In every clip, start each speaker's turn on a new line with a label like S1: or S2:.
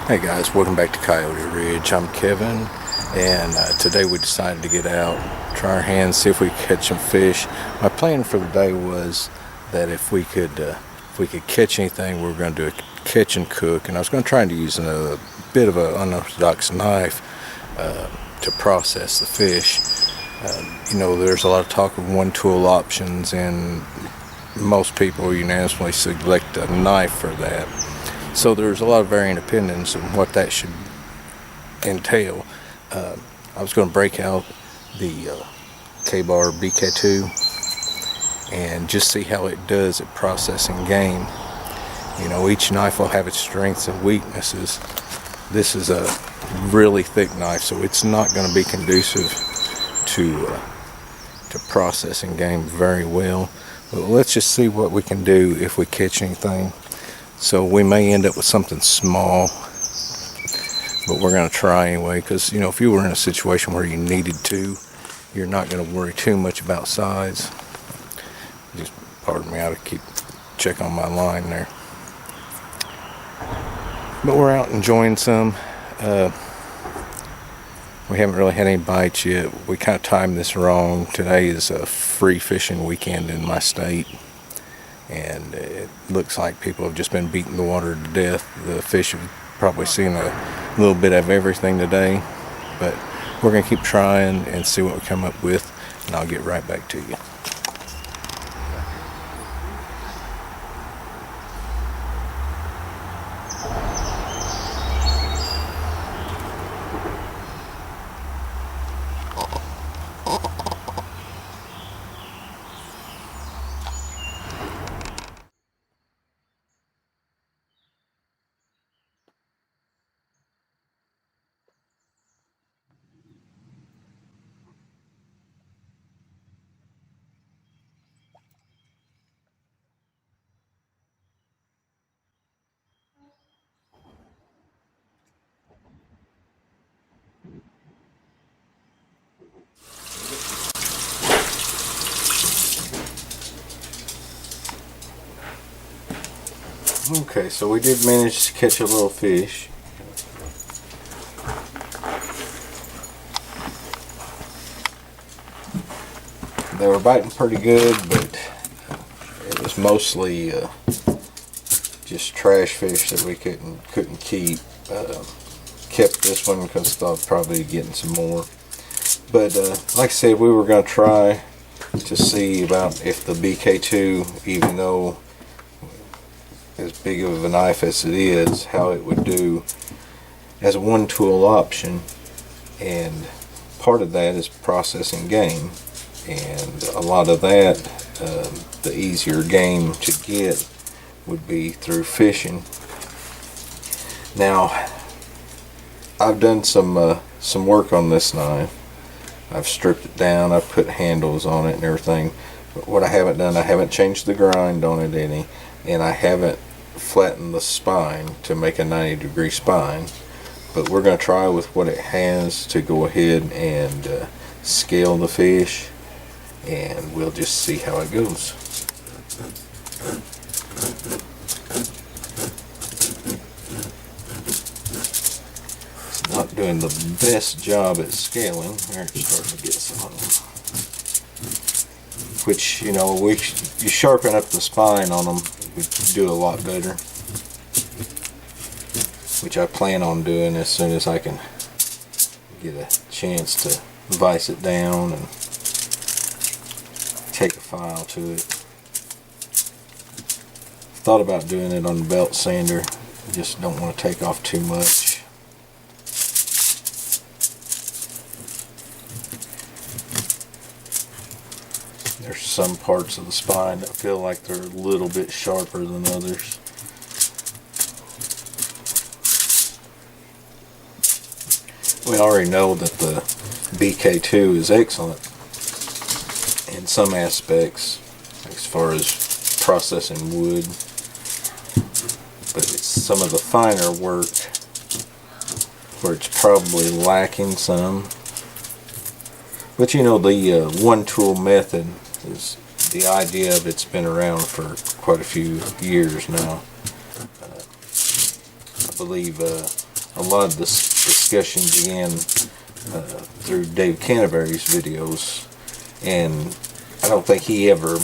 S1: Hey guys, welcome back to Coyote Ridge. I'm Kevin, and today we decided to get out, try our hands, see if we could catch some fish. My plan for the day was that if we could catch anything, we were going to do a catch and cook, and I was going to try to use a bit of an unorthodox knife to process the fish. There's a lot of talk of one-tool options, and most people unanimously select a knife for that. So there's a lot of varying opinions on what that should entail. I was going to break out the Kabar BK2 and just see how it does at processing game. Each knife will have its strengths and weaknesses. This is a really thick knife, so it's not going to be conducive to processing game very well. But let's just see what we can do if we catch anything. So we may end up with something small, but we're going to try anyway, because if you were in a situation where you needed to, you're not going to worry too much about size. Just pardon me, I have to keep check on my line there. But we're out enjoying some. We haven't really had any bites yet. We kind of timed this wrong. Today is a free fishing weekend in my state, and it looks like people have just been beating the water to death. The fish have probably seen a little bit of everything today, but we're going to keep trying and see what we come up with, and I'll get right back to you. Okay, so we did manage to catch a little fish. They were biting pretty good, but it was mostly just trash fish that we couldn't keep. Kept this one because I thought probably getting some more. But like I said, we were going to try to see about if the BK2, even though as big of a knife as it is, how it would do as a one-tool option. And part of that is processing game, and a lot of that, the easier game to get would be through fishing. Now, I've done some work on this knife. I've stripped it down, I've put handles on it and everything, but what I haven't done, I haven't changed the grind on it any, and I haven't flattened the spine to make a 90-degree spine. But we're going to try with what it has to go ahead and scale the fish, and we'll just see how it goes. It's not doing the best job at scaling. There, it's starting to get some of them. Which, you sharpen up the spine on them, we do a lot better. Which I plan on doing as soon as I can get a chance to vise it down and take a file to it. Thought about doing it on the belt sander, just don't want to take off too much. There's some parts of the spine that feel like they're a little bit sharper than others. We already know that the BK2 is excellent in some aspects as far as processing wood, but it's some of the finer work where it's probably lacking some. But the one-tool method is the idea of it's been around for quite a few years now. I believe a lot of this discussion began through Dave Canterbury's videos, and I don't think he ever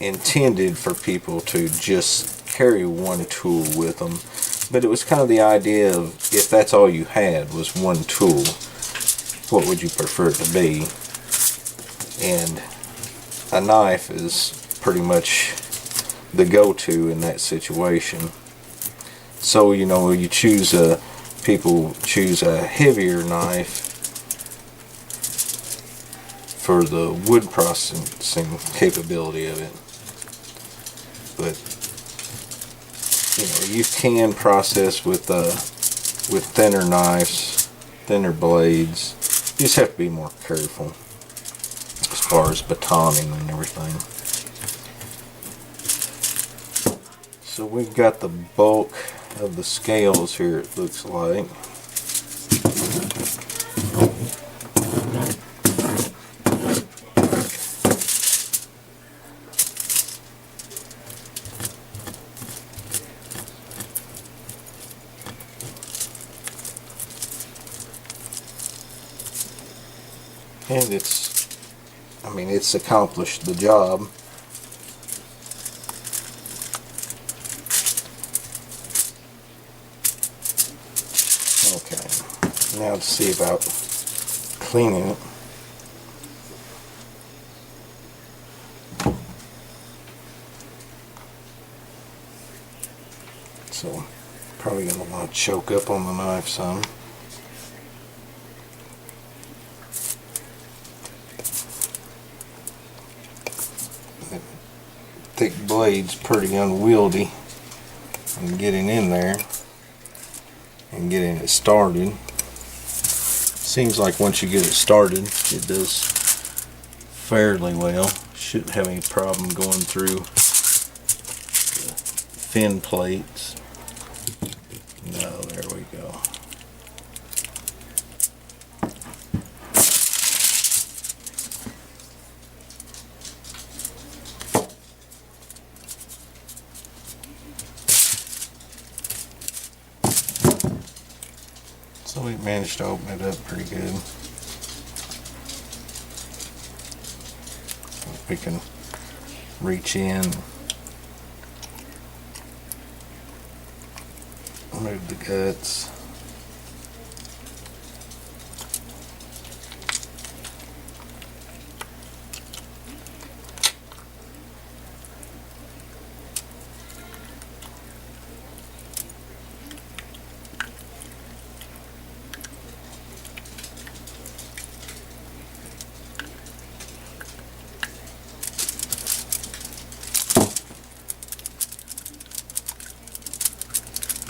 S1: intended for people to just carry one tool with them, but it was kind of the idea of, if that's all you had was one tool, what would you prefer it to be? And a knife is pretty much the go-to in that situation. So, you know, people choose a heavier knife for the wood processing capability of it. But you know, you can process with thinner knives, thinner blades. You just have to be more careful as far as batoning and everything. So we've got the bulk of the scales here, it looks like. And it's accomplished the job. Okay, now to see about cleaning it. So, probably going to want to choke up on the knife some. Thick blade's pretty unwieldy and getting in there and getting it started. Seems like once you get it started, it does fairly well. Shouldn't have any problem going through the fin plates. No, there we go. So we managed to open it up pretty good. We can reach in, remove the guts.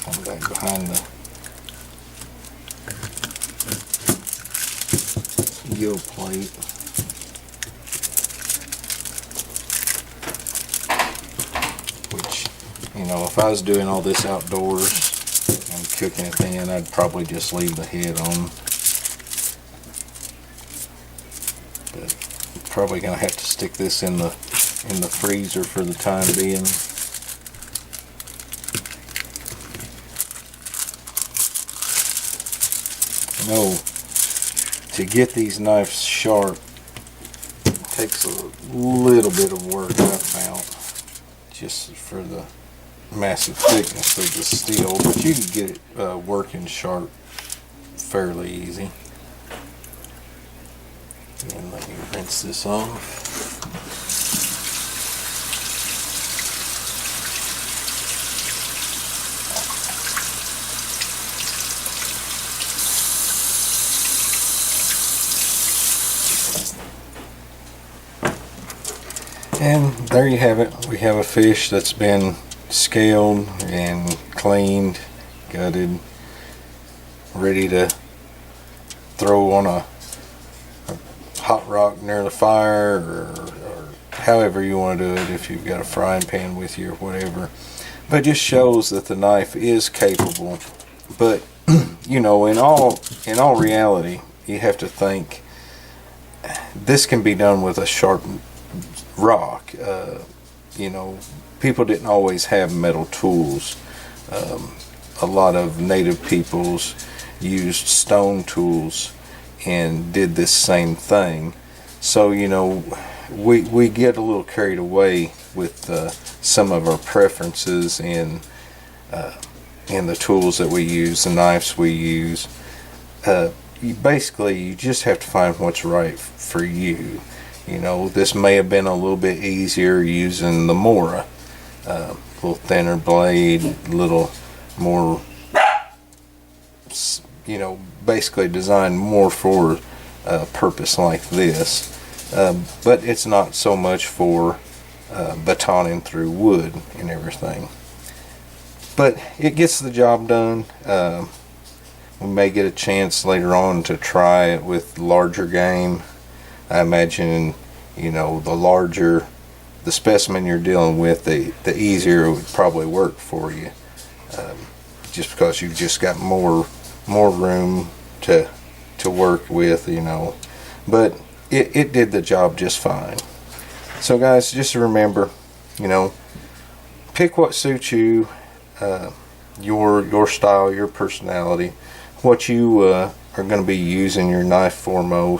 S1: Come back behind the gill plate. Which, you know, if I was doing all this outdoors and cooking it then, I'd probably just leave the head on. But probably gonna have to stick this in the freezer for the time being. You know, to get these knives sharp, it takes a little bit of work, I found, just for the massive thickness of the steel, but you can get it working sharp fairly easy. And let me rinse this off. And there you have it. We have a fish that's been scaled and cleaned, gutted, ready to throw on a hot rock near the fire, or however you want to do it, if you've got a frying pan with you or whatever. But it just shows that the knife is capable. But you know, in all reality, you have to think this can be done with a sharp rock. You know, people didn't always have metal tools. A lot of native peoples used stone tools and did this same thing. So we get a little carried away with some of our preferences in the tools that we use, the knives we use. You just have to find what's right for you. This may have been a little bit easier using the Mora, a little thinner blade, a little more, basically designed more for a purpose like this. But it's not so much for batoning through wood and everything. But it gets the job done. We may get a chance later on to try it with larger game. I imagine, the larger the specimen you're dealing with, the easier it would probably work for you. Just because you've just got more room to work with, But it did the job just fine. So guys, just remember, pick what suits you, your style, your personality, what you are going to be using your knife for most.